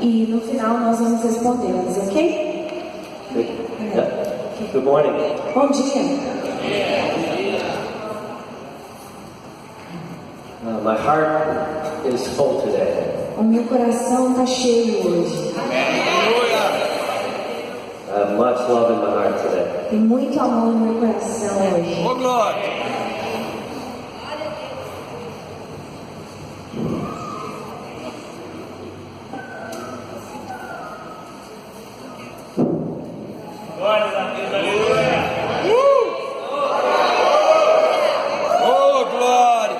e no final nós vamos respondê-las, ok? Good morning. Bom dia. My heart is full today. O meu coração está cheio hoje. I have much love in my heart today. Tem muito amor no meu coração hoje. Oh, glória! Oh, glória!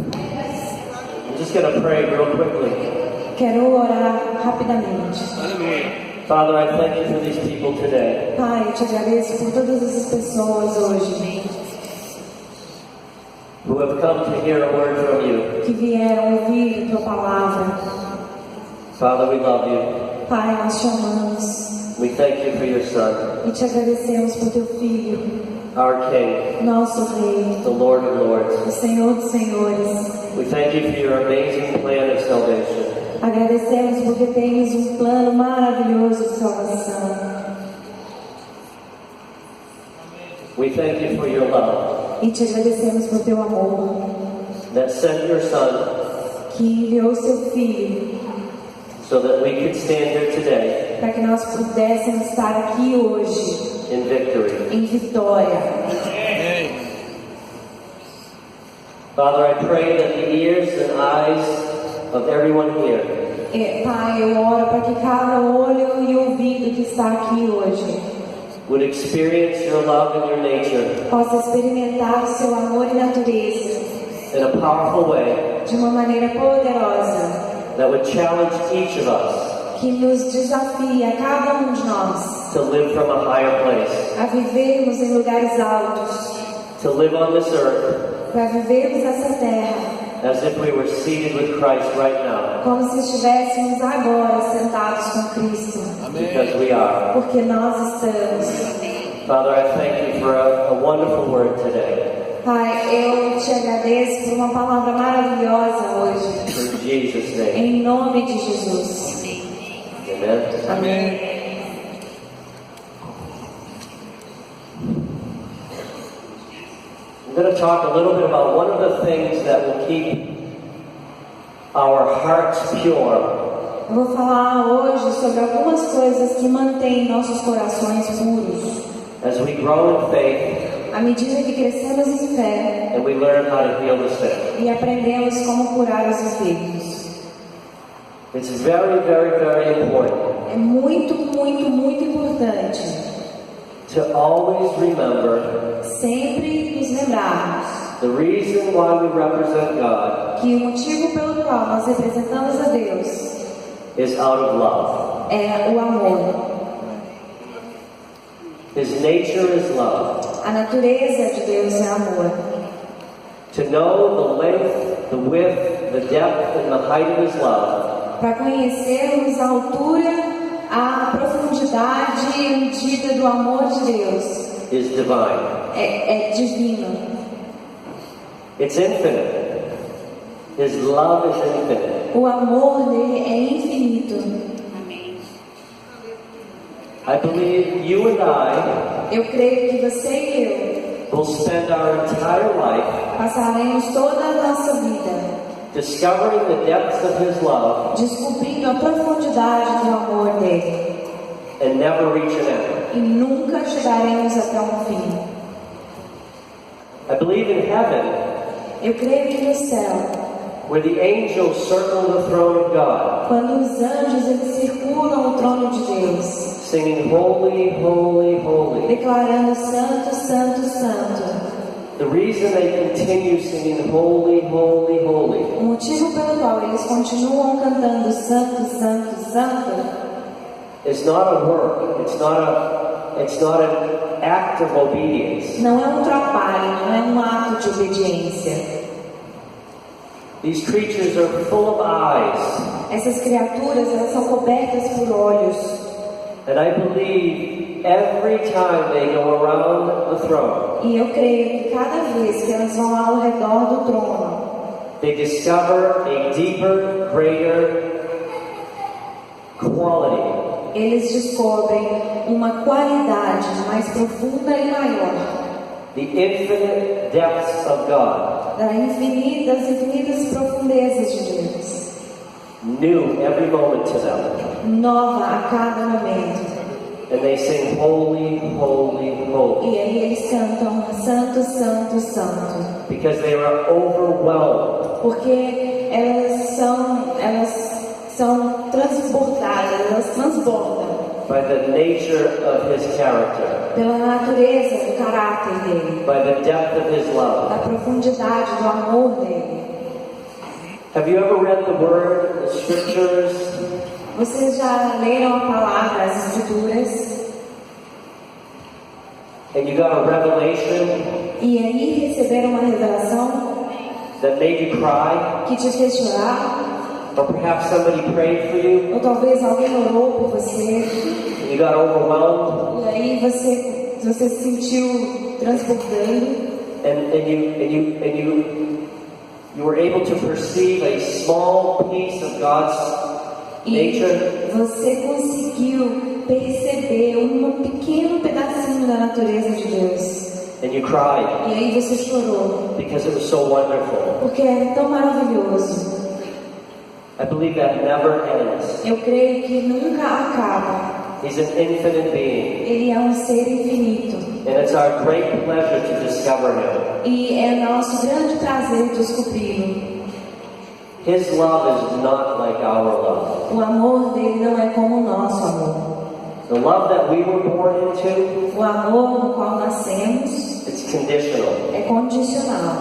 I'm just going to pray real quickly. Quero orar rapidamente. Aleluia! Father, I thank you for these people today. Pai, eu te agradeço por todas essas pessoas hoje Who have come to hear a word from you. que vieram ouvir tua palavra. Father, we love you. Pai, nós te amamos We thank you for your Son, e te agradecemos por teu Filho, our King, nosso Rei, the Lord of Lords. o Senhor dos Senhores. We thank you for your amazing plan of salvation. Agradecemos porque tens um plano maravilhoso de salvação. We thank you for your love E te agradecemos por teu amor, that sent your Son que enviou seu Filho so that we could stand here today para que nós pudéssemos estar aqui hoje in victory. em vitória. Amém. Father, I pray that the ears and eyes of everyone here Pai, eu oro para que cada olho e ouvido que está aqui hoje would experience your love and your nature possa experimentar o seu amor e natureza in a powerful way de uma maneira poderosa, that would challenge each of us que nos desafie a cada um de nós to live from a higher place, a vivermos em lugares altos, to live on this earth para vivermos essa terra as if we were seated with Christ right now, como se estivéssemos agora sentados com Cristo, because we are. porque nós estamos. Father, I thank you for a wonderful word today. Pai, eu te agradeço por uma palavra maravilhosa hoje, In Jesus' name. em nome de Jesus. Amen. Amém. I'm going to talk a little bit about one of the things that will keep our hearts pure Eu vou falar hoje sobre algumas coisas que mantêm nossos corações puros as we grow in faith à medida que crescemos em fé and we learn how to heal the sick. e aprendemos como curar os enfermos. It's very, very, very important É muito, muito, muito importante to always remember sempre nos lembrarmos the reason why we represent God que o motivo pelo qual nós representamos a Deus is out of love. é o amor. His nature is love. A natureza de Deus é amor. To know the length, the width, the depth, and the height of His love Para conhecermos a altura, a profundidade e a medida do amor de Deus is divine. é divino. It's infinite. His love is infinite. O amor dele é infinito. I believe you and I Eu creio que você e will spend our entire life eu passaremos toda a nossa vida discovering the depths of His love descobrindo a profundidade do amor dele and never reach an end. e nunca chegaremos até um fim. I believe in heaven, Eu creio que no céu, where the angels circle the throne of God, quando os anjos eles circulam o trono de Deus, singing holy, holy, holy. declarando santo, santo, santo. The reason they continue singing holy, holy, holy O motivo pelo qual eles continuam cantando santo, santo, santo is not a work. It's not an act of obedience. não é um trabalho, não é um ato de obediência. These creatures are full of eyes, Essas criaturas elas são cobertas por olhos. and I believe every time they go around the the throne, E eu creio que cada vez que elas vão ao redor do trono, they discover a deeper, greater quality eles descobrem uma qualidade mais profunda e maior the infinite depths of God, das infinitas profundezas de Deus, new every moment to them. nova a cada momento. And they sing, Holy, Holy, Holy, E aí eles cantam Santo, Santo, Santo, because they are overwhelmed porque elas são transportadas, elas transbordam by the nature of His character, pela natureza do caráter dele, by the depth of His da love. profundidade do amor dele. Have you ever read the Word, the Scriptures, Vocês já leram a palavra, as escrituras, and you got a revelation e aí receberam uma revelação that made you cry, que te fez chorar, or perhaps somebody prayed for you, ou talvez alguém orou por você, and you got overwhelmed, e aí você se sentiu transbordando, and you were able to perceive a small piece of God's e nature, você conseguiu perceber um pequeno pedacinho da natureza de Deus. and you cried E aí você chorou, because it was so wonderful. porque é tão maravilhoso. I believe that never ends. Eu creio que nunca acaba. He's an infinite being, Ele é um ser infinito. and it's our great pleasure to discover Him. E é nosso grande prazer descobri-lo. His love is not like our love. O amor dele não é como o nosso amor. The love that we were born into, O amor no qual nascemos it's conditional. é condicional.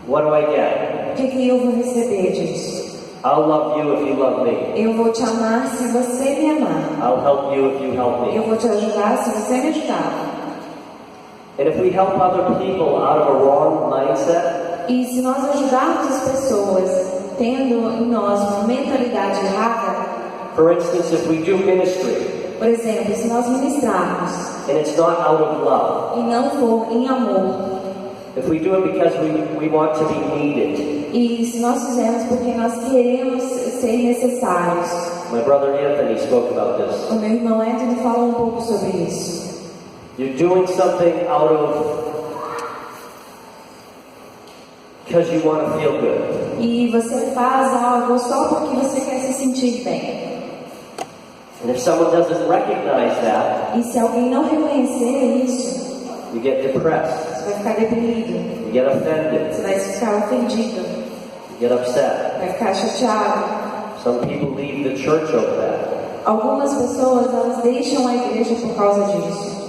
What do I get? O que eu vou receber disso? I'll love you if you love me. Eu vou te amar se você me amar. I'll help you if you help Eu me. vou te ajudar se você me ajudar. And if we help other people out of a wrong mindset, E se nós ajudarmos as pessoas tendo em nós uma mentalidade errada, for instance, if we do ministry por exemplo, se nós ministrarmos and it's not out of love, e não for em amor, if we do it because we want to be needed, e se nós fizermos porque nós queremos ser necessários, my brother Anthony spoke about this. o meu irmão Anthony falou um pouco sobre isso. You're doing something out of because you want to feel good. E você faz algo só porque você quer se sentir bem. And if someone doesn't recognize that, E se alguém não reconhecer isso, you get depressed, você vai ficar deprimido, you get offended, você vai ficar ofendido, you get upset. vai ficar chateado. Some people leave the church over that. Algumas pessoas, elas deixam a igreja por causa disso.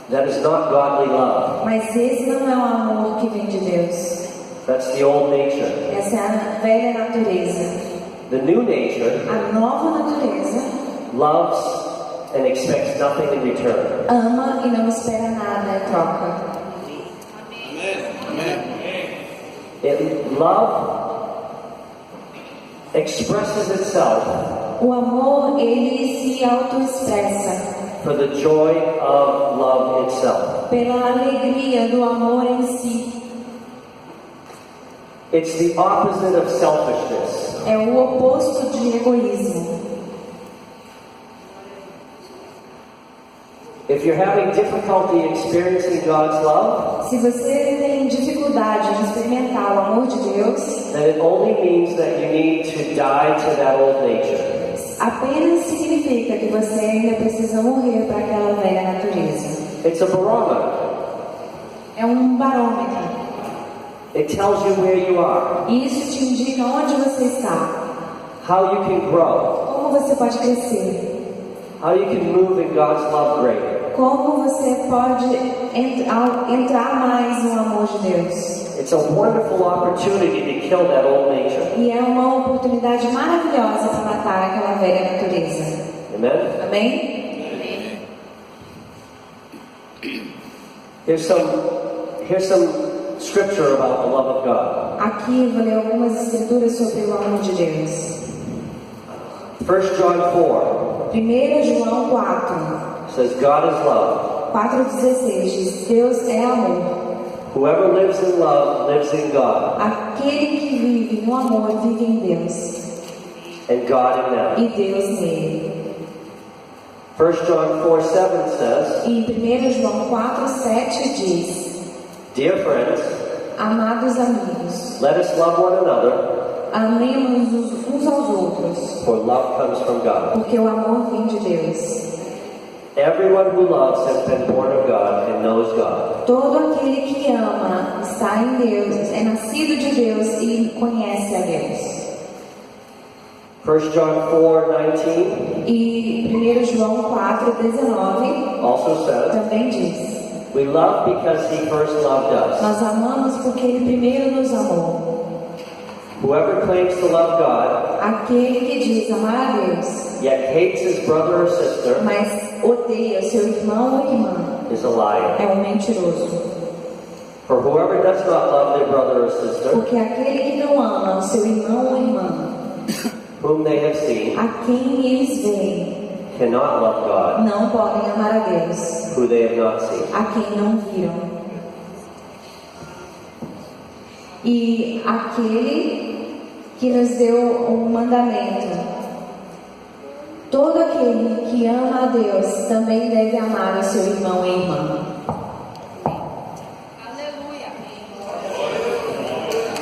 That is not godly love. Mas esse não é o amor que vem de Deus. That's the old nature. Essa é a velha natureza. The new nature A nova natureza loves and expects nothing in return. ama e não espera nada em troca. Love expresses itself O amor, ele se autoexpressa for the joy of love itself. pela alegria do amor em si. It's the opposite of selfishness. É o oposto de egoísmo. If you're having difficulty experiencing God's love, Se você tem dificuldade de experimentar o amor de Deus, then it only means that you need to die to that old nature. apenas significa que você ainda precisa morrer para aquela velha natureza. It's a barometer. É um barômetro. It tells you where you are, E isso te indica onde você está, how you can grow, como você pode crescer, how you can move in God's love greater. como você pode entrar mais no amor de Deus. It's a wonderful opportunity to kill that old nature. E é uma oportunidade maravilhosa para matar aquela velha natureza. Amen? Amém? Here's some scripture about the love of God. Aqui eu vou ler algumas escrituras sobre o amor de Deus. 1 John 4 1 João 4 says, God is love. 4,16 diz: Deus é amor. Whoever lives in love lives in God, Aquele que vive no amor vive em Deus, and God in them. e Deus nele. 1 John 4:7 says, E em 1 João 4,7 diz: Dear friends, Amados amigos, let us love one another, amemos uns aos outros, for love comes from God. porque o amor vem de Deus. Everyone who loves has been born of God and knows God. Todo aquele que ama está em Deus, é nascido de Deus e conhece a Deus. 1 John 4:19 E 1 João 4,19 also says, também diz: we love because he first loved us. Nós amamos porque Ele primeiro nos amou. Whoever claims to love God, Aquele que diz amar a Deus, yet hates his brother or sister, mas odeia seu irmão ou irmã, is a liar. é um mentiroso. For whoever does not love their brother or sister, Porque aquele que não ama o seu irmão ou irmã, whom they have seen, a quem eles veem, cannot love God, não podem amar a Deus, who they have not seen. a quem não viram. E aquele que nos deu um mandamento: todo aquele que ama a Deus também deve amar o seu irmão e irmã.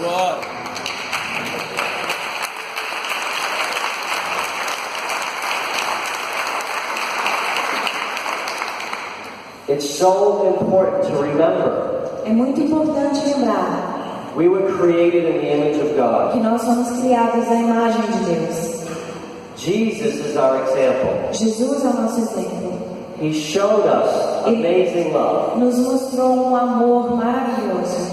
Glória. It's so important to remember É muito importante lembrar we were created in the image of God. que nós somos criados à imagem de Deus. Jesus is our example. Jesus é o nosso exemplo. He showed us amazing love. Nos mostrou um amor maravilhoso.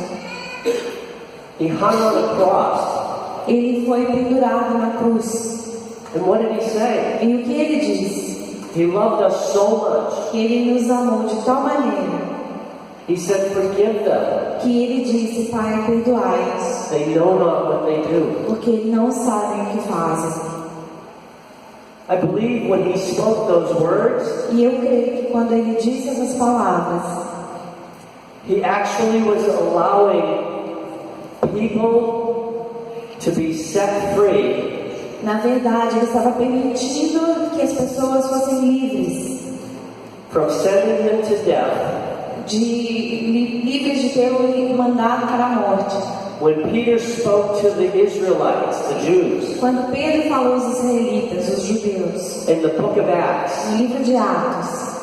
He hung on a cross. Ele foi pendurado na cruz. And what did he say? E o que ele disse? He loved us so much. Que ele nos amou de tal maneira He said, forgive them. que ele disse: Pai, perdoai-os, They know not what they do. porque não sabem o que fazem. I believe when he spoke those words, E eu creio que quando ele disse essas palavras, he actually was allowing people to be set free na verdade, ele estava permitindo que as pessoas fossem livres, from sending him to death. livres de ter o mandado para a morte. When Peter spoke to the Israelites, the Jews, Quando Pedro falou aos israelitas, os judeus, in the book of Acts, no livro de Atos,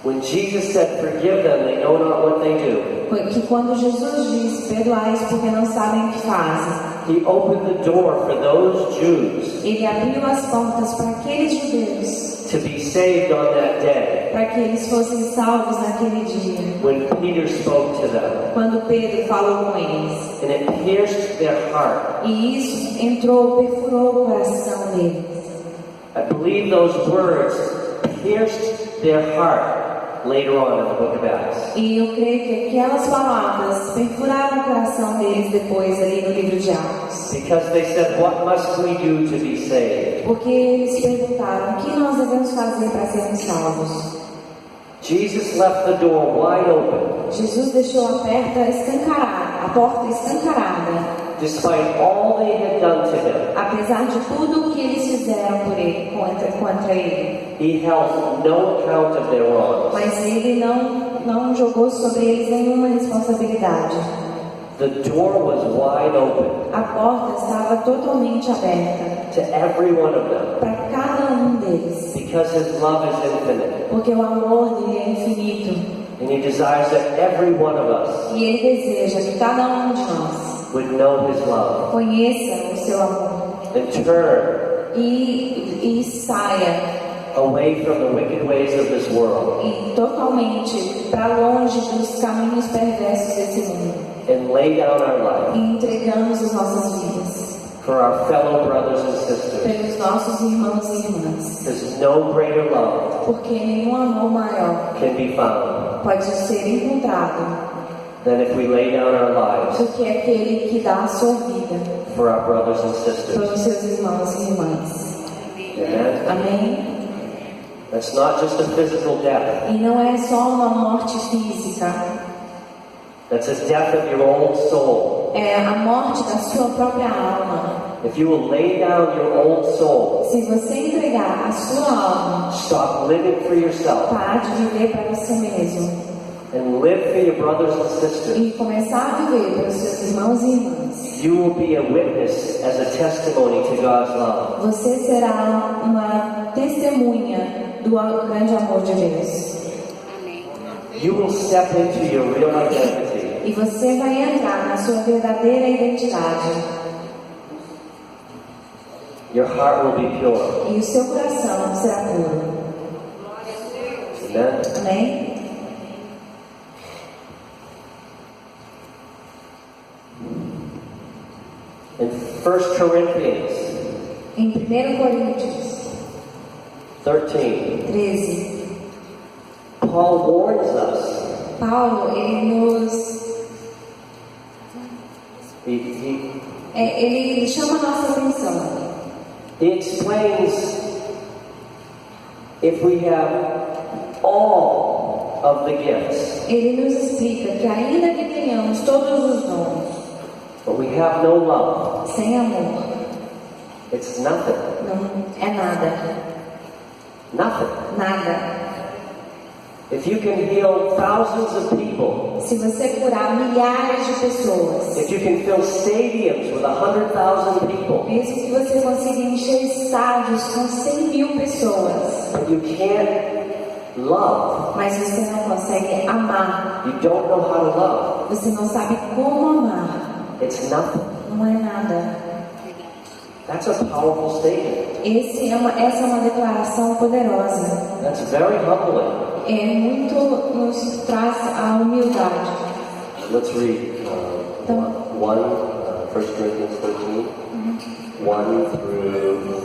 when Jesus said, forgive them, they know not what they do, foi que quando Jesus disse: Perdoai-os porque não sabem o que fazem, he opened the door for those Jews ele abriu as portas para aqueles judeus, to be saved on that day para que eles fossem salvos naquele dia. when Peter spoke to them. Quando Pedro falou com eles, And it pierced their heart. e isso entrou, perfurou o coração deles. I believe those words pierced their heart later on in the book of Acts. E eu creio que aquelas palavras perfuraram o coração deles depois ali no livro de Atos. Because they said, what must we do to be saved? Porque eles perguntaram: o que nós devemos fazer para sermos salvos? Jesus left the door wide open, Jesus deixou a porta escancarada, despite all they had done to him. apesar de tudo o que eles fizeram por ele, contra ele. He held no account of their wrongs. Mas ele não jogou sobre eles nenhuma responsabilidade. The door was wide open A porta estava totalmente aberta to every one of them para cada um deles, because his love is infinite. porque o amor dele é infinito. And he desires that every one of us E ele deseja que cada um de nós would know his love conheça o seu amor and turn e saia away from the wicked ways of this world e totalmente para longe dos caminhos perversos desse mundo, and lay down our life e entregamos as nossas vidas for our fellow brothers and sisters. pelos nossos irmãos e irmãs, Because no greater love porque nenhum amor maior can be found pode ser encontrado than if we lay down our lives do que aquele que dá a sua vida for our brothers and sisters. pelos seus irmãos e irmãs. Amen. Amém? That's not just a physical death. E não é só uma morte física. That's a death of your old soul. É a morte da sua própria alma. If you will lay down your old soul, Se você entregar a sua alma, stop living for yourself, parar de viver para você mesmo and live for your brothers and sisters, e começar a viver para os seus irmãos e irmãs, you will be a witness as a testimony to God's love. você será uma testemunha do grande amor de Deus. You will step into your real identity. E você vai entrar na sua verdadeira identidade. Your heart will be pure. E o seu coração será puro. Amen. Amém? In 1 Corinthians Em 1 Coríntios 13, 13, Paul warns us. Paulo, ele chama a nossa atenção. He explains if we have all of the gifts, Ele nos explica que ainda que tenhamos todos os dons, but we have no love, sem amor, it's nothing. não é nada. Nothing. Nada. If you can heal thousands of people, Se você curar milhares de pessoas, if you can fill stadiums with 100,000 people, mesmo que você consiga encher estádios com 100.000 pessoas, but you can't love, mas você não consegue amar, you don't know how to love, você não sabe como amar, it's nothing. não é nada. That's a powerful statement. Essa é uma declaração poderosa. That's very humbling. Nos traz a humildade. Let's read 1 Corinthians 13, 1 through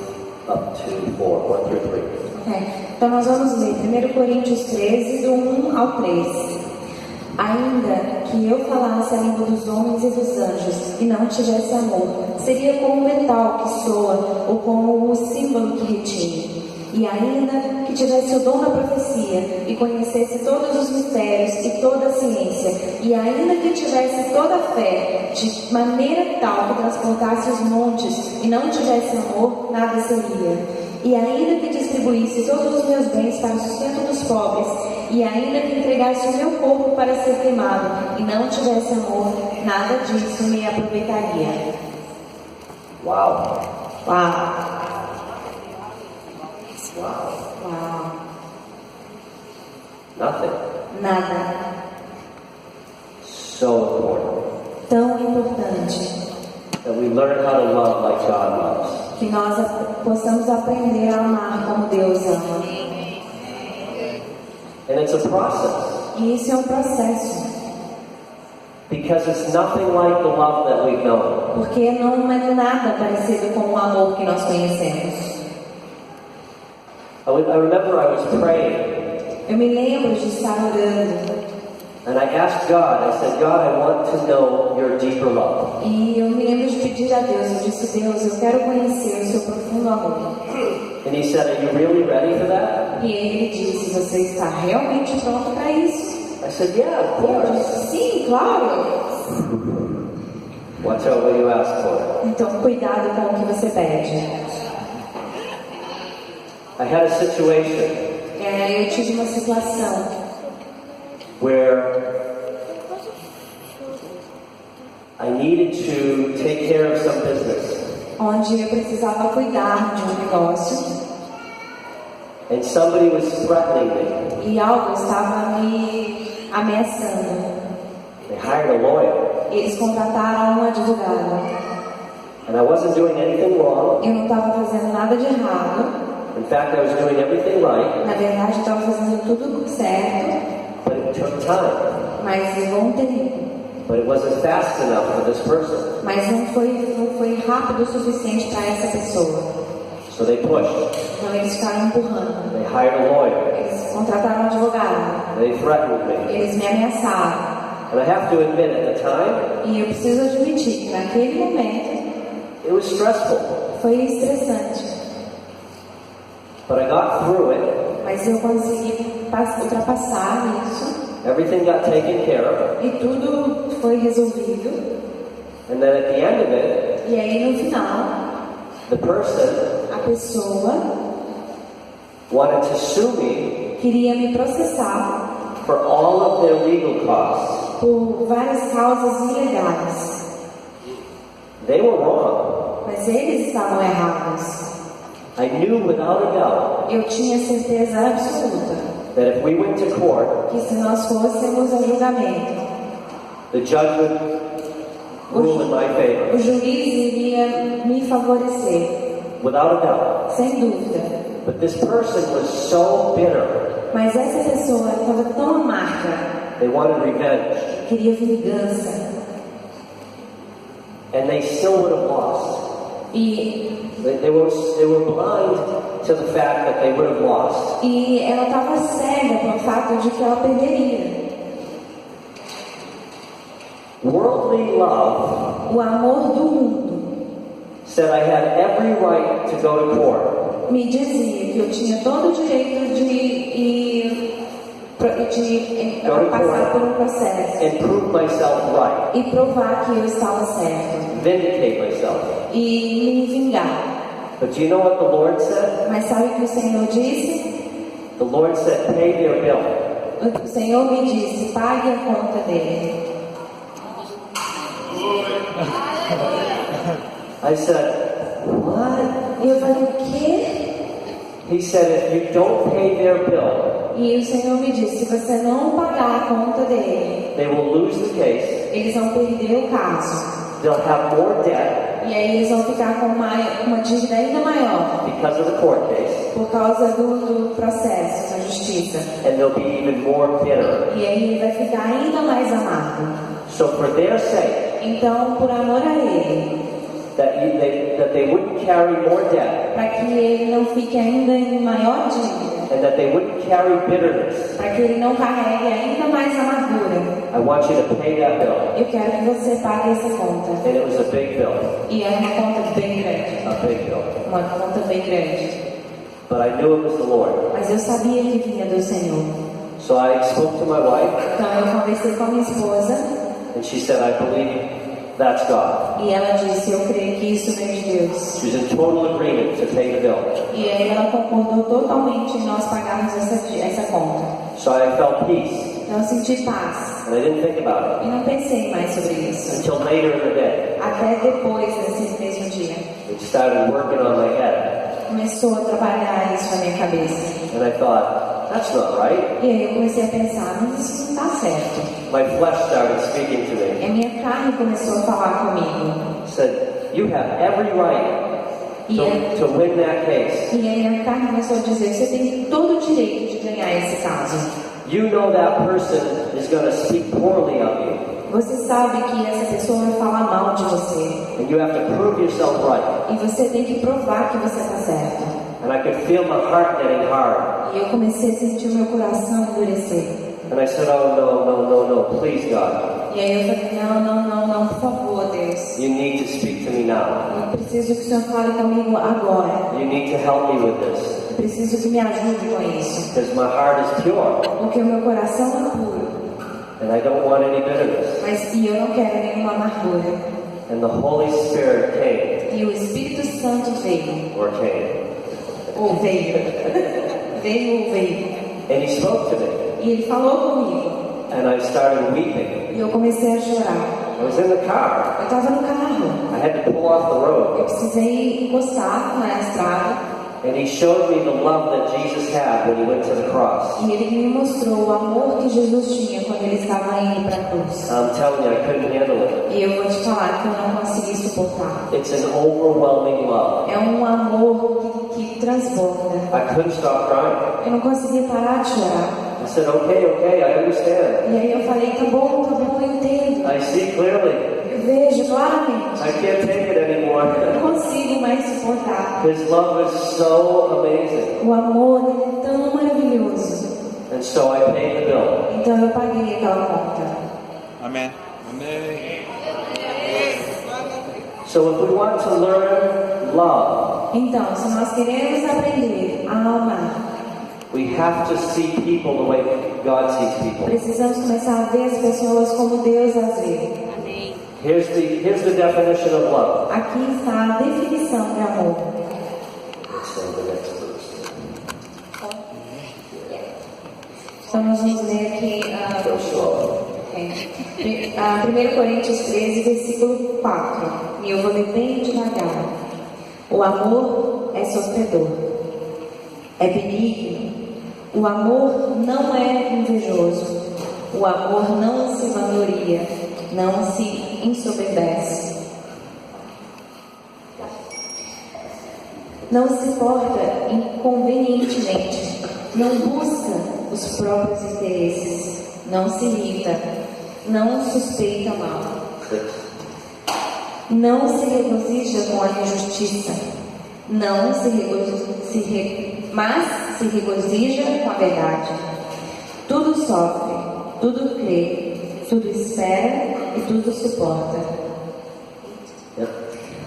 up to 4, 1 through 3. Okay. Então nós vamos ler 1 Coríntios 13, do 1 ao 3. Ainda que eu falasse a língua dos homens e dos anjos e não tivesse amor, seria como o metal que soa ou como o símbolo que retine. E ainda que tivesse o dom da profecia e conhecesse todos os mistérios e toda a ciência, e ainda que tivesse toda a fé, de maneira tal que transportasse os montes e não tivesse amor, nada seria. E ainda que distribuísse todos os meus bens para o sustento dos pobres, e ainda que entregasse o meu corpo para ser queimado, e não tivesse amor, nada disso me aproveitaria. Wow. Uau! Wow. Uau! Nothing. Nada So important tão importante that we learn how to love like God loves. que nós possamos aprender a amar como Deus ama. And it's a process. E isso é um processo, Because it's nothing like the love that we've known. porque não é nada parecido com o amor que nós conhecemos. I remember I was praying, Eu me lembro de estar orando and I asked God, I said, God, I want to know your deeper love. e eu me lembro de pedir a Deus, eu disse, Deus, eu quero conhecer o seu profundo amor. And he said, are you really ready for that? E ele disse, você está realmente pronto para isso? I said, yeah, of Eu course. disse, sim, claro. Watch out what you ask for. Então, cuidado com o que você pede. I had a situation Eu tive uma situação where I needed to take care of some business. onde eu precisava cuidar de um negócio And somebody was threatening me. e algo estava me ameaçando. They hired a lawyer. Eles contrataram um advogado. And I wasn't doing anything wrong. Eu não estava fazendo nada de errado. In fact, I was doing everything right. Na verdade, eu estava fazendo tudo certo, But it took time. mas levou um tempo. But it wasn't fast enough for this person. Mas não foi rápido o suficiente para essa pessoa. So they pushed. Então eles ficaram empurrando. They hired a lawyer. Eles contrataram um advogado. They threatened me. Eles me ameaçaram. And I have to admit, at the time, E eu preciso admitir que naquele momento it was stressful. foi estressante. But I got through it. Mas eu consegui ultrapassar isso. Everything got taken care of. E tudo foi resolvido. And then at the end of it, E aí no final, the person a pessoa wanted to sue me queria me processar for all of their legal costs. por várias causas ilegais. They were wrong. Mas eles estavam errados. I knew without a doubt Eu tinha certeza absoluta that if we went to court, que se nós fôssemos a julgamento, the judge would rule in my favor. o juiz iria me favorecer, Without a doubt. sem dúvida. But this person was so bitter. Mas essa pessoa estava tão amarga, They wanted revenge. queria vingança. And they still would have lost. E They were blind to the fact that they would have lost. ela estava cega pelo fato de que ela perderia. Worldly love O amor do mundo said I had every right to go to court me dizia que eu tinha todo o direito de passar por um processo and prove myself right, e provar que eu estava certo vindicate myself. e me vingar. But do you know what the Lord said? Mas sabe o que o Senhor disse? The Lord said, pay their bill. O Senhor me disse: pague a conta dele. I said, what? E eu falei: o quê? He said, if you don't pay their bill, E o Senhor me disse: se você não pagar a conta dele, they will lose the case, eles vão perder o caso. they'll have more debt E aí eles vão ficar com uma dívida ainda maior because of the court case, por causa do processo da justiça. and they'll be even more bitter. E aí ele vai ficar ainda mais amargo. So for their sake, Então, por amor a ele, that they wouldn't carry more debt, para que ele não fique ainda em maior dívida, and that they wouldn't carry bitterness, para que ele não carregue ainda mais amargura, I want you to pay that bill. eu quero que você pague essa conta. And it was a big bill, E é uma conta bem grande. a big bill. Uma conta bem grande. But I knew it was the Lord. Mas eu sabia que vinha do Senhor. So I spoke to my wife, Então eu conversei com a minha esposa and she said, I believe that's God. e ela disse: eu creio que isso vem de Deus. She was in total agreement to pay the bill. E aí ela concordou totalmente em nós pagarmos essa conta. So I felt peace, Então eu senti paz. and I didn't think about E não pensei mais sobre isso. it until later in the day. Até depois desse mesmo dia. It started working on my head, Começou a trabalhar isso na minha cabeça. and I thought, that's not right. E aí eu comecei a pensar: mas isso não está certo. My flesh started speaking to me. E a minha carne começou a falar comigo. Said, you have every right E to win that case. a minha carne começou a dizer: você tem todo o direito de ganhar esse caso. You know that person is going to speak poorly of you, Você sabe que essa pessoa vai falar mal de você. and you have to prove yourself right. E você tem que provar que você está certo. And I could feel my heart getting hard. E eu comecei a sentir o meu coração endurecer. And I said, oh, no, please, God. E aí eu falei: não, por favor, Deus. You need to speak to me now. Eu preciso que o Senhor fale comigo agora. You need to help me with this, Eu preciso que me ajude com isso. because my heart is pure, Porque o meu coração é puro. and I don't want any bitterness. Mas eu não quero nenhuma amargura. And the Holy Spirit came, E o Espírito Santo veio. or came, Ou veio. veio. and He spoke to me, E ele falou comigo. and I started weeping. E eu comecei a chorar. I was in the car. Eu estava no carro. I had to pull off the road. Eu precisei encostar na estrada. And He showed me the love that Jesus had when He went to the cross. E ele me mostrou o amor que Jesus tinha quando ele estava indo para a cruz. I'm telling you, I couldn't handle it. E eu vou te falar que eu não consegui suportar. It's an overwhelming love. É um amor que transborda. I couldn't stop crying. Eu não conseguia parar de chorar. I said, okay, I understand. E aí eu falei: tá bom, eu entendo. I see clearly. Eu vejo claramente. I can't take it anymore. Eu não consigo mais suportar. His love is so amazing. O amor dele é tão maravilhoso. And so I paid the bill. Então eu paguei aquela conta. Amém. Amém. So if we want to learn love, Então, se nós queremos aprender a amar, We have to see people the way God sees people. Precisamos começar a ver as pessoas como Deus as vê. Here's the definition of love. Aqui está a definição de amor. Let's say the next verse. Então nós vamos ler aqui Go slow. 1 Coríntios 13, versículo 4. E eu vou ler bem devagar. O amor é sofredor, é benigno. O amor não é invejoso. O amor não se vangloria, não se ensoberbece. Não se porta inconvenientemente, não busca os próprios interesses, não se irrita, não suspeita mal, não se regozija com a injustiça, mas se regozija com a verdade. Tudo sofre, tudo crê, tudo espera e tudo suporta.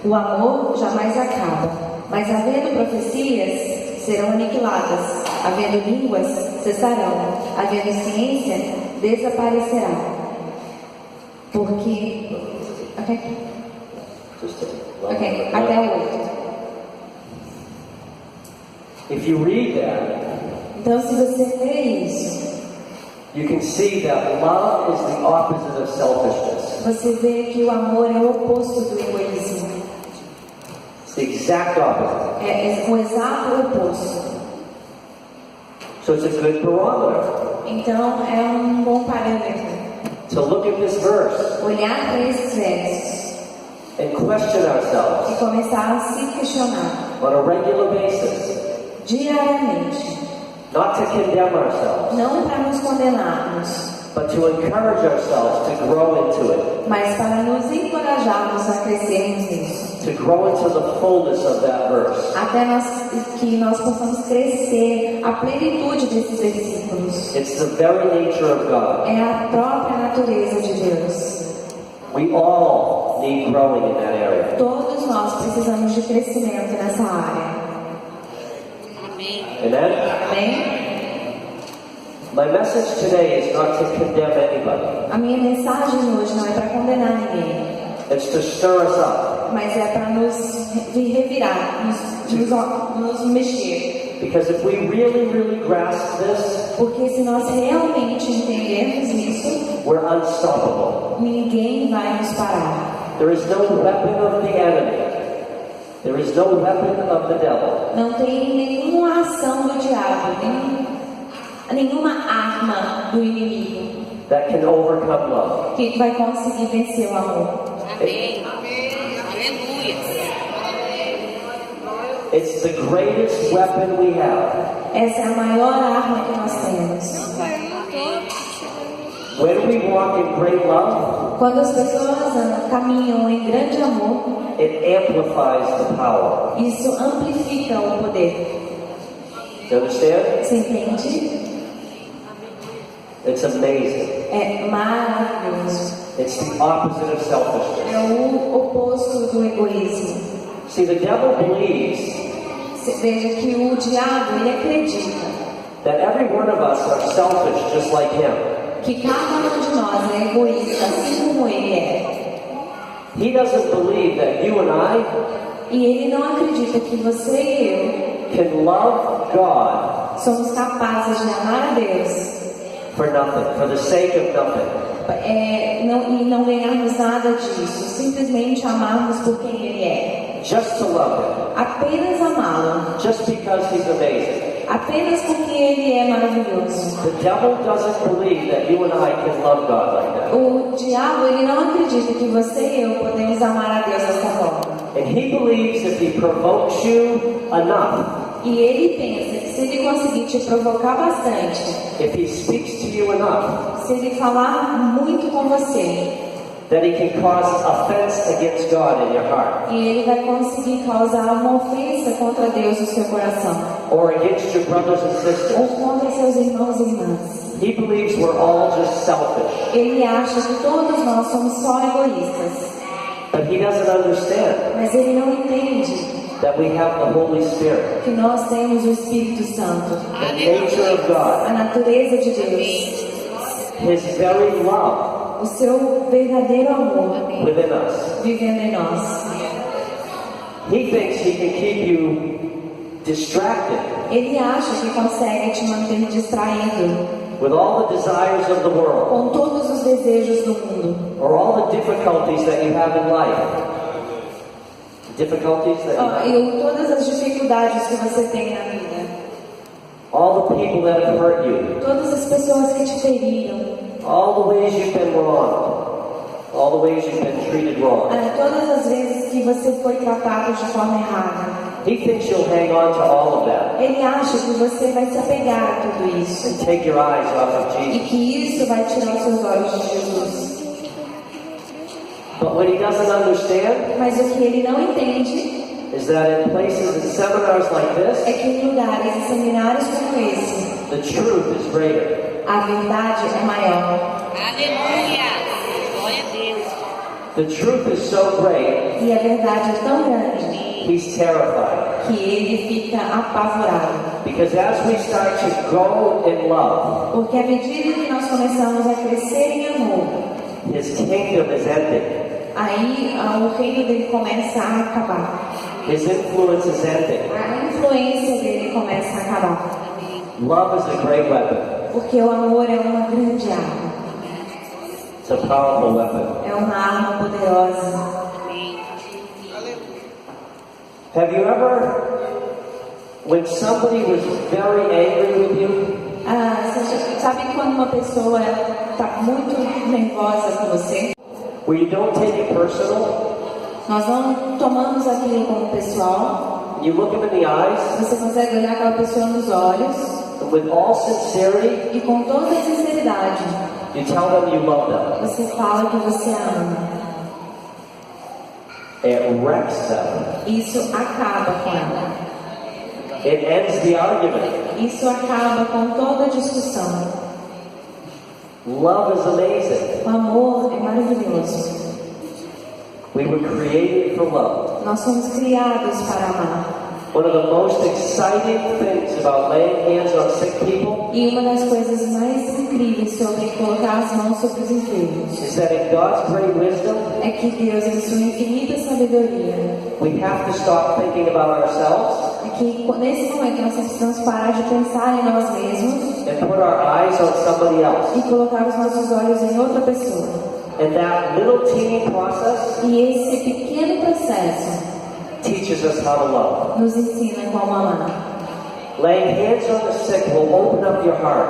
O amor jamais acaba, mas havendo profecias, serão aniquiladas, havendo línguas, cessarão, havendo ciência, desaparecerá. Porque... Ok, até o 8. If you read that, Então, se você lê isso, you can see that love is the opposite of selfishness. você vê que o amor é o oposto do egoísmo. It's the exact opposite. É o exato oposto. So it's a good barometer Então, é um bom parâmetro to look at this verse olhar para esses versos and question e ourselves começar a se questionar on a regular basis, diariamente. not to condemn ourselves, Não para nos condenarmos, but to encourage ourselves to grow into it, mas para nos encorajarmos a crescermos nisso. to grow into the fullness of that verse. Até que nós possamos crescer a plenitude desses versículos. It's the very nature of God. É a própria natureza de Deus. We all need growing in that area. Todos nós precisamos de crescimento nessa área. Amen? Amém? My message today is not to condemn anybody. A minha mensagem hoje não é para condenar ninguém, It's to stir us up. mas é para nos revirar, nos mexer. Because if we really grasp this, Porque se nós realmente entendermos isso, we're unstoppable. ninguém vai nos parar. There is no weapon of the enemy. There is no weapon of the devil Não tem nenhuma ação do diabo, nenhuma arma do inimigo that can overcome love. que vai conseguir vencer o amor. Amém. Aleluia. It's the greatest weapon we have. Essa é a maior arma que nós temos. When we walk in great love, Quando as pessoas caminham em grande amor, it amplifies the power. isso amplifica o poder. You understand? Você entende? It's amazing. É maravilhoso. It's the opposite of selfishness. É o oposto do egoísmo. See, the devil believes Você veja que o diabo, ele acredita that every one of us are selfish just like him. que cada um de nós é egoísta, assim como ele é. He doesn't believe that you and I E ele não acredita que você e can love God eu somos capazes de amar a Deus for nothing, for the sake of nothing. e não ganharmos nada disso, simplesmente amarmos por quem ele é. Just to love him. Apenas amá-lo, Just because he's amazing. apenas porque ele é maravilhoso. The devil doesn't believe that you and I can love God like that. O diabo, ele não acredita que você e eu podemos amar a Deus dessa forma. And he believes if he provokes you enough, E ele pensa que se ele conseguir te provocar bastante, if he speaks to you enough, se ele falar muito com você, that he can cause offense against God in your heart, e ele vai conseguir causar uma ofensa contra Deus no seu coração, or against your brothers and ou sisters. contra seus irmãos e irmãs. He believes we're all just selfish, Ele acha que todos nós somos só egoístas, but he doesn't understand mas ele não entende that we have the Holy Spirit, que nós temos o Espírito Santo, the nature of God, a natureza de Deus, His very love o seu verdadeiro amor within us. vivendo em nós. He thinks he can keep you distracted Ele acha que consegue te manter distraído with all the desires of the world com todos os desejos do mundo, or all the difficulties that you have in life. Difficulties that you have. e todas as dificuldades que você tem na vida, All the people that have hurt you. todas as pessoas que te feriram, All the ways you've been wronged. All the ways you've been treated wrong. todas as vezes que você foi tratado de forma errada. He thinks you'll hang on to all of that Ele acha que você vai se apegar a tudo isso and take your eyes off of e Jesus. que isso vai tirar os seus olhos de Jesus. But what he doesn't understand Mas o que ele não entende is that in places and seminars like é this, que em lugares e seminários como esse, the truth is greater. a verdade é maior. Aleluia. Glória a Deus. The truth is so great, E a verdade é tão grande he's terrified. que ele fica apavorado. Because as we start to go in love, Porque à medida que nós começamos a crescer em amor, his kingdom is ending. aí o reino dele começa a acabar. His influence is ending. A influência dele começa a acabar. Love is a great weapon. Porque o amor é uma grande arma. It's a powerful weapon. É uma arma poderosa. Have you ever, when somebody was very angry with you, Você sabe quando uma pessoa está muito nervosa com você? where you don't take it personal, Nós não tomamos aquilo como pessoal. you look them in the eyes, Você consegue olhar aquela pessoa nos olhos and with all sincerity, e com toda a sinceridade you tell them you love them. você fala que você ama. It wrecks them. Isso acaba com ela. It ends the argument. Isso acaba com toda a discussão. Love is amazing. O amor é maravilhoso. We were created for love. Nós somos criados para amar. One of the most exciting things about laying hands on sick people E uma das coisas mais incríveis sobre colocar as mãos sobre os enfermos is that in God's great wisdom, é que Deus, em sua infinita sabedoria, we have to stop thinking about ourselves é que nesse momento nós precisamos parar de pensar em nós mesmos and put our eyes on somebody else. e colocar os nossos olhos em outra pessoa. And that little teeny process E esse pequeno processo teaches us how to love. nos ensina como amar. Laying hands on the sick will open up your heart.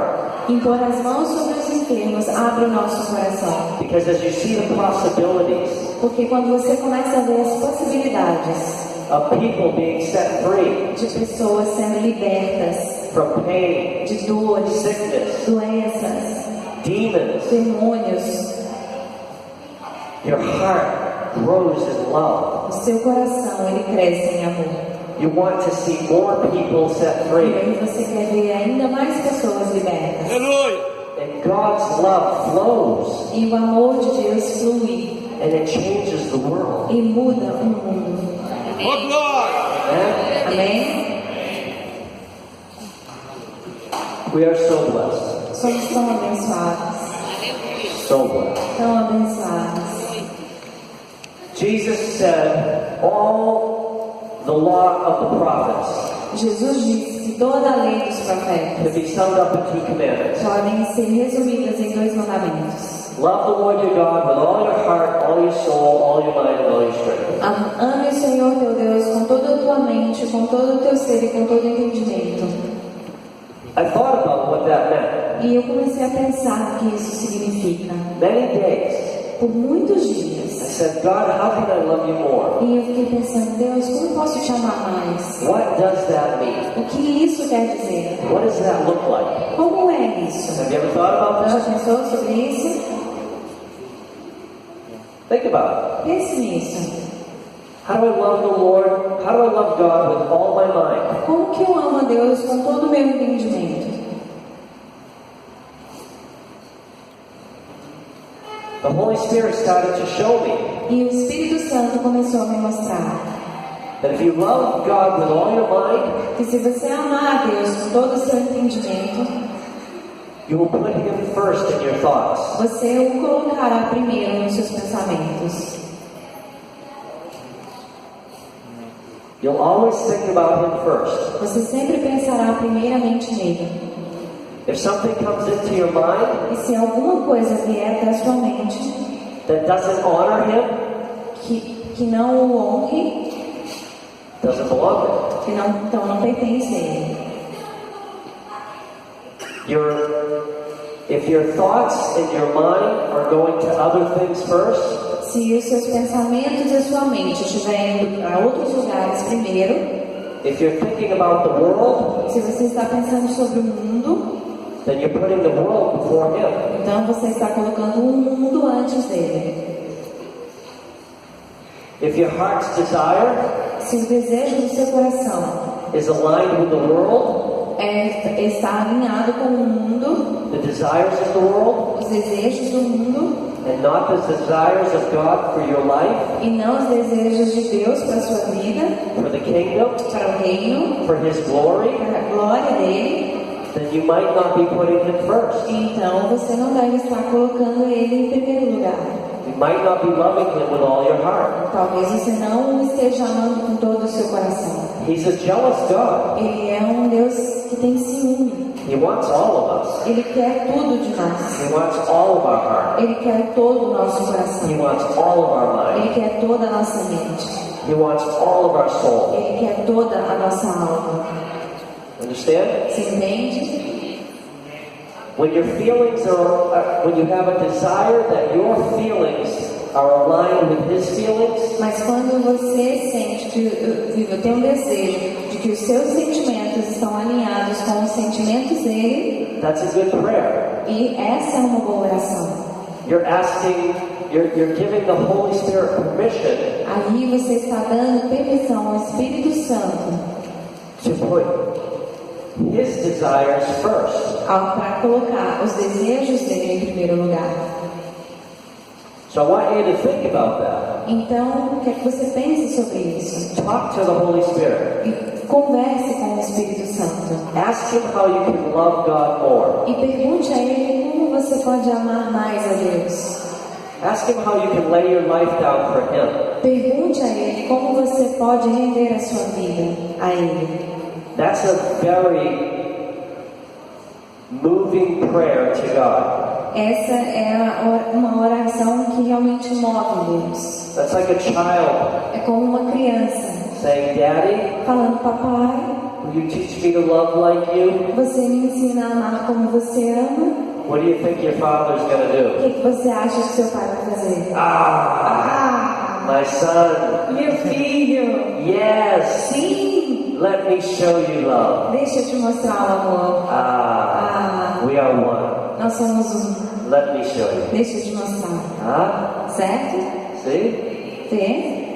Impor as mãos sobre os enfermos abre o nosso coração. Because as you see the possibilities Porque quando você começa a ver as possibilidades of people being set free de pessoas sendo libertas from pain, de dores, sickness, doenças, demons, demônios, your heart grows in love. o seu coração ele cresce em amor. You want to see more people set E free. aí você quer ver ainda mais pessoas libertas. Aleluia. And God's love flows E o amor de Deus flui and it changes the world. e muda o mundo. Oh, glória. Amen? Amém? We are so blessed. Somos tão abençoados. So blessed. Tão abençoados. Jesus said, all the law of the prophets Jesus disse que toda a lei dos can profetas be summed up in two commandments. podem ser resumidas em 2 mandamentos. Love the Lord your God with all your heart, all your soul, all your mind, and all your strength. Ame o Senhor teu Deus com toda a tua mente, com todo o teu ser e com todo o entendimento. I thought about what that meant. E eu comecei a pensar o que isso significa. Many days, Por muitos I dias. said, God, how can I love you more? E eu fiquei pensando, Deus, como posso te amar mais? What does that mean? O que isso quer dizer? What does that look like? Como é isso? Have you ever thought about Já that? pensou sobre isso? Think about Pense nisso. it. How do I love the Lord? How do I love God with all my mind? Como que eu amo a Deus com todo o meu entendimento? The Holy Spirit started to show me E o Espírito Santo começou a me mostrar. that if you love God with all your mind, que se você amar a Deus com todo o seu entendimento, you will put Him first in your thoughts. você o colocará primeiro nos seus pensamentos. You'll always think about Him first. Você sempre pensará primeiramente nele. If something comes into your mind E se alguma coisa vier da sua mente that doesn't honor Him, que não o honre, doesn't belong there. que não, então não pertence a ele. If your thoughts in your mind are going to other things first, Se os seus pensamentos e a sua mente estiverem indo para outros lugares primeiro, if you're thinking about the world, se você está pensando sobre o mundo, then you're putting the world before Him. então você está colocando o mundo antes dele. If your heart's desire Se o desejo do seu coração is aligned with the world, está alinhado com o mundo, the desires of the world, os desejos do mundo, and not the desires of God for your life, e não os desejos de Deus para a sua vida, for the kingdom, para o reino, for His glory, para a glória dele, then you might not be putting Him first. então você não deve estar colocando ele em primeiro lugar. You might not be loving Him with all your heart. Talvez você não o esteja amando com todo o seu coração. He's a jealous God. Ele é um Deus que tem ciúme. He wants all of us. Ele quer tudo de nós. He wants all of our heart. Ele quer todo o nosso coração. He wants all of our mind. Ele quer toda a nossa mente. He wants all of our soul. Ele quer toda a nossa alma. Understand? Você entende? When your feelings are, when you have a desire that your feelings are aligned with His feelings, Mas quando você sente que tem um desejo de que os seus sentimentos estão alinhados com os sentimentos dele, that's a good prayer. e essa é uma boa oração. You're asking, you're giving the Holy Spirit permission Aí você está dando permissão ao Espírito Santo to put His desires first. para colocar os desejos dele em primeiro lugar. So I want you to think about that. Então, quero que você pense sobre isso. Talk to the Holy Spirit. E converse com o Espírito Santo. Ask Him how you can love God more. E pergunte a ele como você pode amar mais a Deus. Ask Him how you can lay your life down for Him. Pergunte a ele como você pode render a sua vida a ele. That's a very moving prayer to God. Essa é uma oração que realmente move Deus. That's like a child É como uma criança saying, Daddy, falando: papai, will you teach me to love like you? você me ensina a amar como você ama? What do you think your father's going to O do? que você acha que seu pai vai fazer? Ah, my son. Meu filho! Yes, Sim! let me show you love. Deixa eu te mostrar o amor. We are one. Nós somos um. Let me show you. Deixa eu te mostrar. Certo? See? Vê?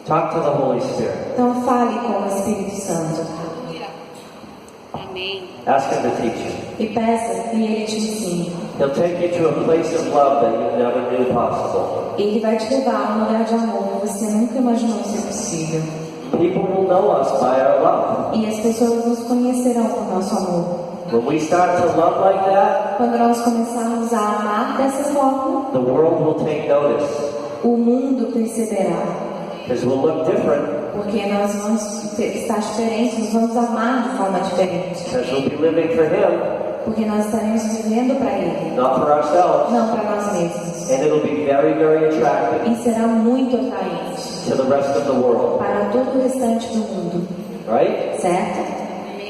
Talk to the Holy Spirit. Então fale com o Espírito Santo. Amém. Ask Him to teach you. E peça e ele te ensine. He'll take you to a place of love that you never knew possible. Ele vai te levar a um lugar de amor que você nunca imaginou ser possível. People will know us by our love. E as pessoas nos conhecerão por nosso amor. When we start to love like that, Quando nós começarmos a amar dessa forma, the world will take notice. o mundo perceberá. Because we'll look different. Porque nós vamos estar diferentes, nós vamos amar de forma diferente. Because we'll be living for Him, Porque nós estaremos vivendo para Ele, not for ourselves. não para nós mesmos. And it'll be very, very attractive E será muito atraente to the rest of the world. para todo o restante do mundo. Right? Certo?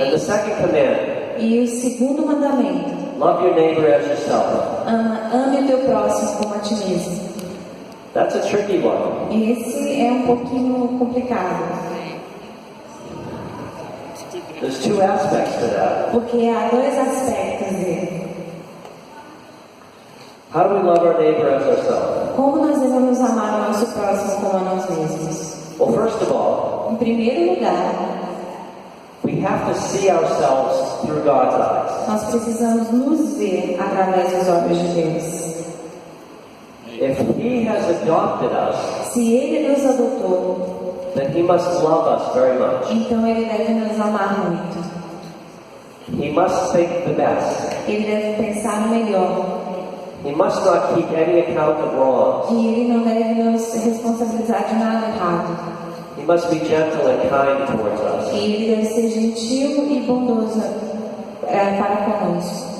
And the second command, E o segundo mandamento: love your neighbor as yourself. ame o teu próximo como a ti mesmo. That's a tricky one. Esse é um pouquinho complicado, There's two aspects to that. porque há dois aspectos dele. How do we love our neighbor as ourselves? Como nós devemos amar o nosso próximo como a nós mesmos? Well, first of all, Em primeiro lugar, we have to see ourselves through God's eyes. nós precisamos nos ver através dos olhos de Deus. If He has adopted us, Se Ele nos adotou, then he must love us very much. então Ele deve nos amar muito. He must think the best. Ele deve pensar no melhor. He must not keep any account of wrongs. E Ele não deve nos responsabilizar de nada errado. He must be gentle and kind towards us. E Ele deve ser gentil e bondoso para conosco.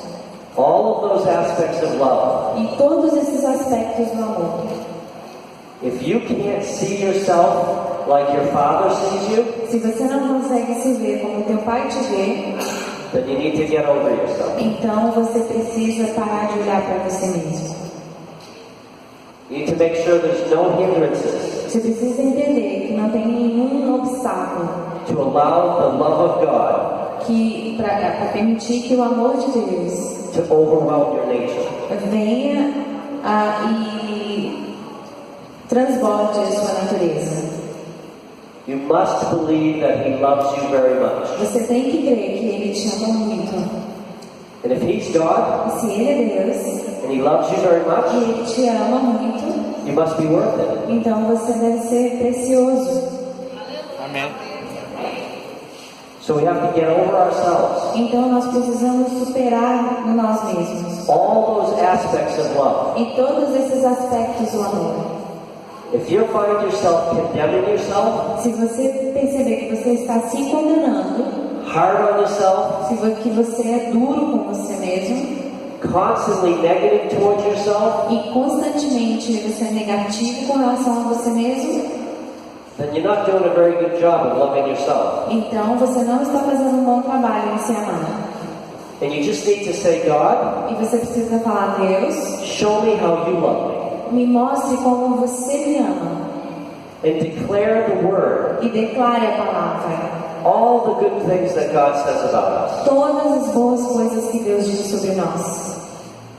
All of those aspects of love. E todos esses aspectos do amor. If you can't see yourself like your Father sees you, Se você não consegue se ver como teu Pai te vê, then you need to get over yourself. então você precisa parar de olhar para você mesmo. You need to make sure there's no hindrances Você precisa entender que não tem nenhum obstáculo to allow the love of God para permitir que o amor de Deus to overwhelm your nature. venha e transborde a sua natureza. You must believe that He loves you very much. Você tem que crer que Ele te ama muito. And if He's God E se Ele é Deus and He loves you very e much, Ele te ama muito, you must be worth it. então você deve ser precioso. Amém. So we have to get over ourselves. Então nós precisamos superar nós mesmos. All those aspects of love. E todos esses aspectos do amor. If you find yourself condemning yourself, Se você perceber que você está se condenando, hard on yourself, que você é duro com você mesmo constantly negative towards yourself, e constantemente você é negativo com relação a você mesmo, then you're not doing a very good job of loving yourself. então você não está fazendo um bom trabalho em se amar. And you just need to say, God, E você precisa falar: Deus, show me how you love me. me mostre como você me ama. And declare the word. E declare a palavra. All the good things that God says about us. Todas as boas coisas que Deus diz sobre nós.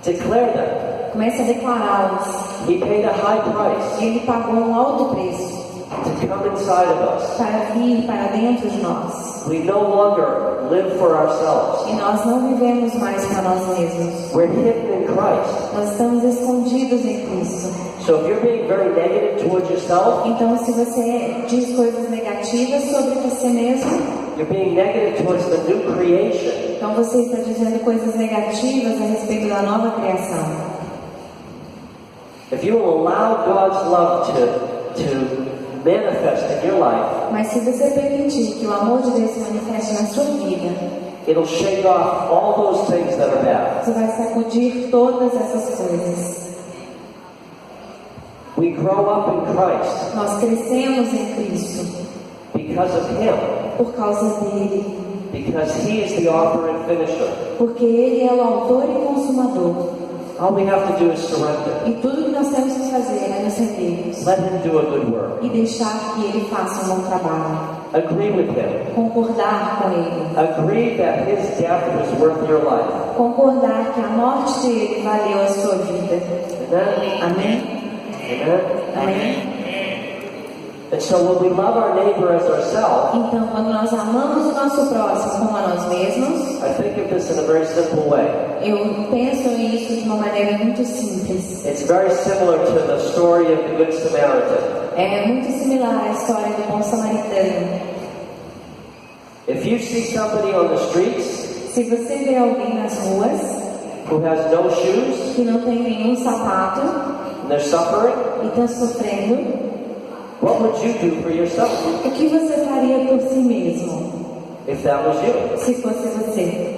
Declare them. Comece a declará-las. He paid a high price Ele pagou um alto preço to come inside of us. para vir para dentro de nós. We no longer live for ourselves. E nós não vivemos mais para nós mesmos. We're hidden in Christ. Nós estamos escondidos em Cristo. So if you're being very negative towards yourself, Então, se você diz coisas negativas sobre você mesmo, you're being negative towards the new creation. então você está dizendo coisas negativas a respeito da nova criação. If you will allow God's love to manifest in your life, Mas se você permitir que o amor de Deus se manifeste na sua vida, it'll shake off all those things that are bad. você vai sacudir todas essas coisas. We grow up in Christ Nós crescemos em Cristo because of Him, por causa dele, because He is the author and finisher. porque ele é o autor e consumador. All we have to do is surrender. E tudo que nós temos que fazer é nos rendermos Let Him do a good work. e deixar que ele faça um bom trabalho. Agree with Him. Concordar com ele. Agree that His death was worth your life. Concordar que a morte dele valeu a sua vida. Amen? Amém? Amen? Amém? And so when we love our neighbor as ourselves, Então, quando nós amamos o nosso próximo como a nós mesmos, I think of this in a very simple way. eu penso nisso de uma maneira muito simples. It's very similar to the story of the Good Samaritan. É muito similar à história do bom samaritano. If you see somebody on the streets Se você vê alguém nas ruas who has no shoes que não tem nenhum sapato and they're suffering, e está sofrendo, what would you do for yourself o que você faria por si mesmo? if that was you? Se fosse você,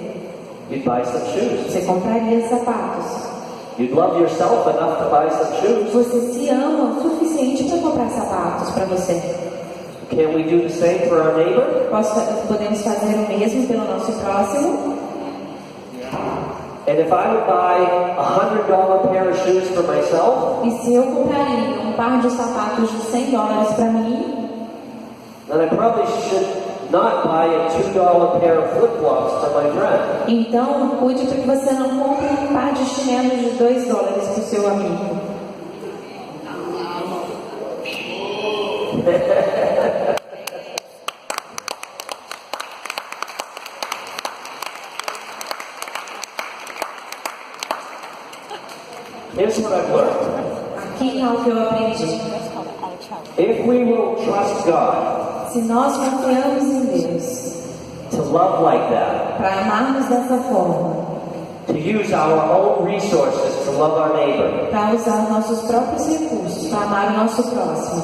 You'd buy some shoes. você compraria sapatos. You'd love yourself enough to buy some shoes. Você se ama o suficiente para comprar sapatos para você. Can we do the same for our neighbor? Podemos fazer o mesmo pelo nosso próximo. And if I would buy $100 pair of shoes for myself, E se eu compraria um par de sapatos de $100 para mim, then I probably should not buy a $2 pair of flip-flops for my friend. então cuide para que você não compre um par de chinelos de $2 para o seu amigo. Here's what I've learned. Aqui é o que eu aprendi. If we will trust God Se nós confiamos em Deus to love like that, para amarmos dessa forma, to use our own resources to love our neighbor, para usar nossos próprios recursos para amar o nosso próximo,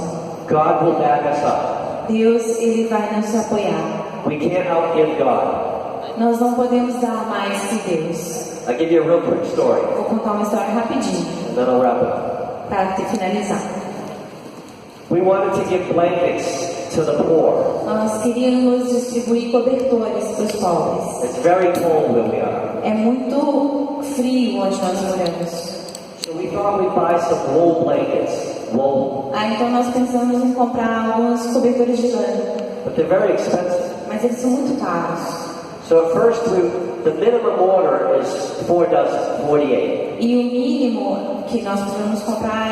God will back us up. Deus ele vai nos apoiar. We can't outgive God. Nós não podemos dar mais que Deus. I'll give you a real quick story, Vou contar uma história rapidinho and then I'll wrap up. para finalizar. We wanted to give blankets to the poor. Nós queríamos distribuir cobertores para os pobres. It's very cold where we are. É muito frio onde nós moramos. So we thought we'd buy some wool blankets. Wool. Então nós pensamos em comprar alguns cobertores de lã, But they're very expensive. mas eles são muito caros. So at first, the minimum order is 4 dozen, 48. E o mínimo que nós precisamos comprar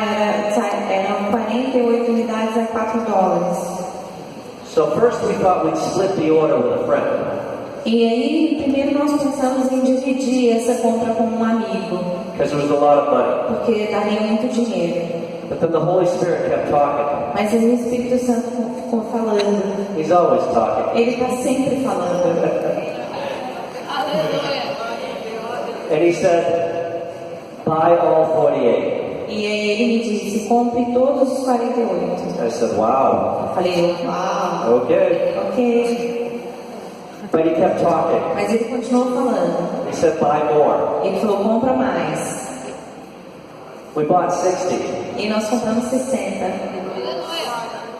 eram 48 unidades a $4. So first we thought we'd split the order with a friend. E aí, primeiro nós pensamos em dividir essa compra com um amigo, Because it was a lot of money. porque daria muito dinheiro. But then the Holy Spirit kept talking. Mas aí o Espírito Santo ficou falando. He's always talking. Ele está sempre falando. And he said, buy all 48. E aí ele me disse, compre todos os 48. I said, wow, Eu falei, uau, okay. ok. But he kept talking. Mas ele continuou falando. He said, buy more. Ele falou, compra mais. We bought 60. E nós compramos 60.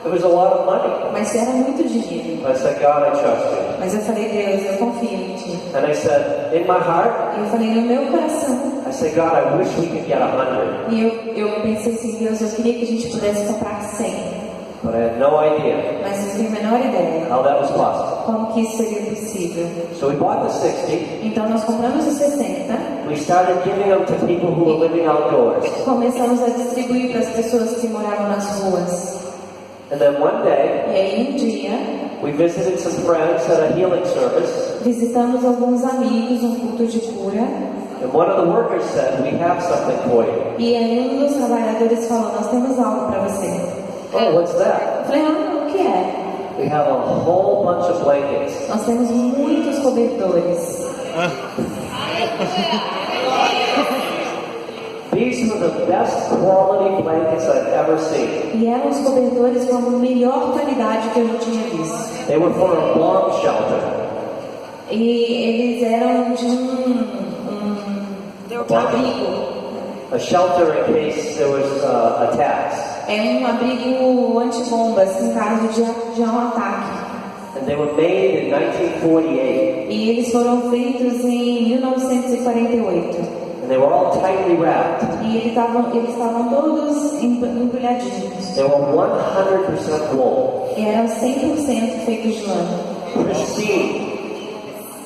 It was a lot of money. Mas era muito dinheiro. I said, God, I trust you. Mas eu falei, Deus, eu confio em Ti. And I said, in my heart, E eu falei, no meu coração. I said, God, I wish we could get 100. E eu pensei assim, Deus, eu queria que a gente pudesse comprar 100. But I had no idea Mas não tenho a menor ideia how that was possible. como que isso seria possível. So we bought the 60. Então nós compramos os 60. We started giving them to people who were living outdoors. Começamos a distribuir para as pessoas que moravam nas ruas. And then one day, E aí um dia, we visited some friends at a healing service. visitamos alguns amigos, um culto de cura. And one of the workers said, we have something for you. E aí um dos trabalhadores falou, nós temos algo para você. Oh, what's that? Eu falei, o que é? We have a whole bunch of blankets. Nós temos muitos cobertores. These were the best quality blankets I've ever seen. E eram os cobertores com a melhor qualidade que eu já tinha visto. They were for a bomb shelter. E eles eram de um abrigo. A shelter in case there was attacks. É um abrigo antibombas em caso de um ataque. And they were made in 1948. E eles foram feitos em 1948. And they were all tightly wrapped. E eles estavam todos embrulhadinhos. They were 100% wool. E eram 100% feitos de lã. Pristine.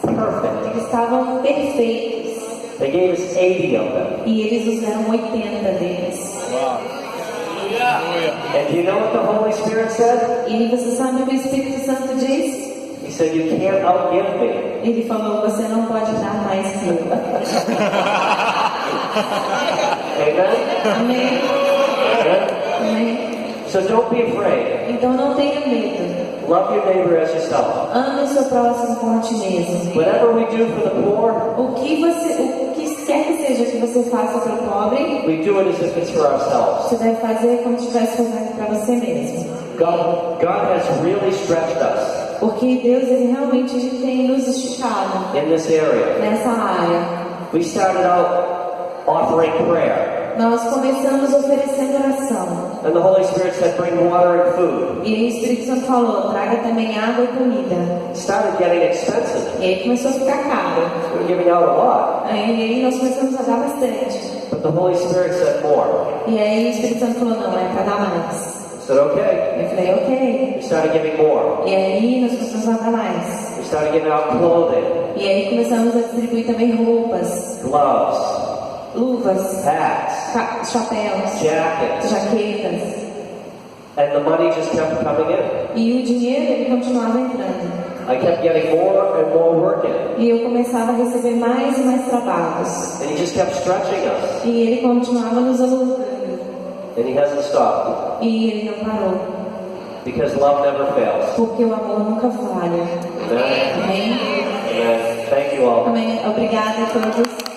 Perfect. Eles estavam perfeitos. They gave us 80 of them. E eles usaram 80 deles. Wow. Hallelujah. And do you know what the Holy Spirit said? E você sabe o que o Espírito Santo disse? He said, you can't outgive me. Ele falou, você não pode dar mais que eu. Amen? Amém? Amen? Amém? So don't be afraid. Então não tenha medo. Love your neighbor as yourself. Ame o seu próximo como a ti mesmo. Whatever we do for the poor, O que quer que seja que você faça para o pobre, we do it as if it's for ourselves. você deve fazer como se estivesse fazendo para você mesmo. God has really stretched us Porque Deus ele realmente tem nos esticado in this area. nessa área. We started out offering prayer. Nós começamos oferecendo oração. And the Holy Spirit said, bring water and food. E aí o Espírito Santo falou, traga também água e comida. It started getting expensive. E aí começou a ficar caro. We were giving out a lot. Aí nós começamos a dar bastante. But the Holy Spirit said more. E aí o Espírito Santo falou, não, é para dar mais. I said, okay. Eu falei, ok. We started giving more. E aí nós começamos a dar mais. We started giving out clothing, E aí começamos a distribuir também roupas, gloves, luvas, hats, chapéus, jackets. jaquetas. And the money just kept coming in. E o dinheiro ele continuava entrando. I kept getting more and more work in. E eu começava a receber mais e mais trabalhos. And he just kept stretching us. E ele continuava nos alugando. And He hasn't stopped. E Ele não parou. Because love never fails. Porque o amor nunca falha. Amen. Amém? Amen. Thank you all. Amém. Obrigada a todos.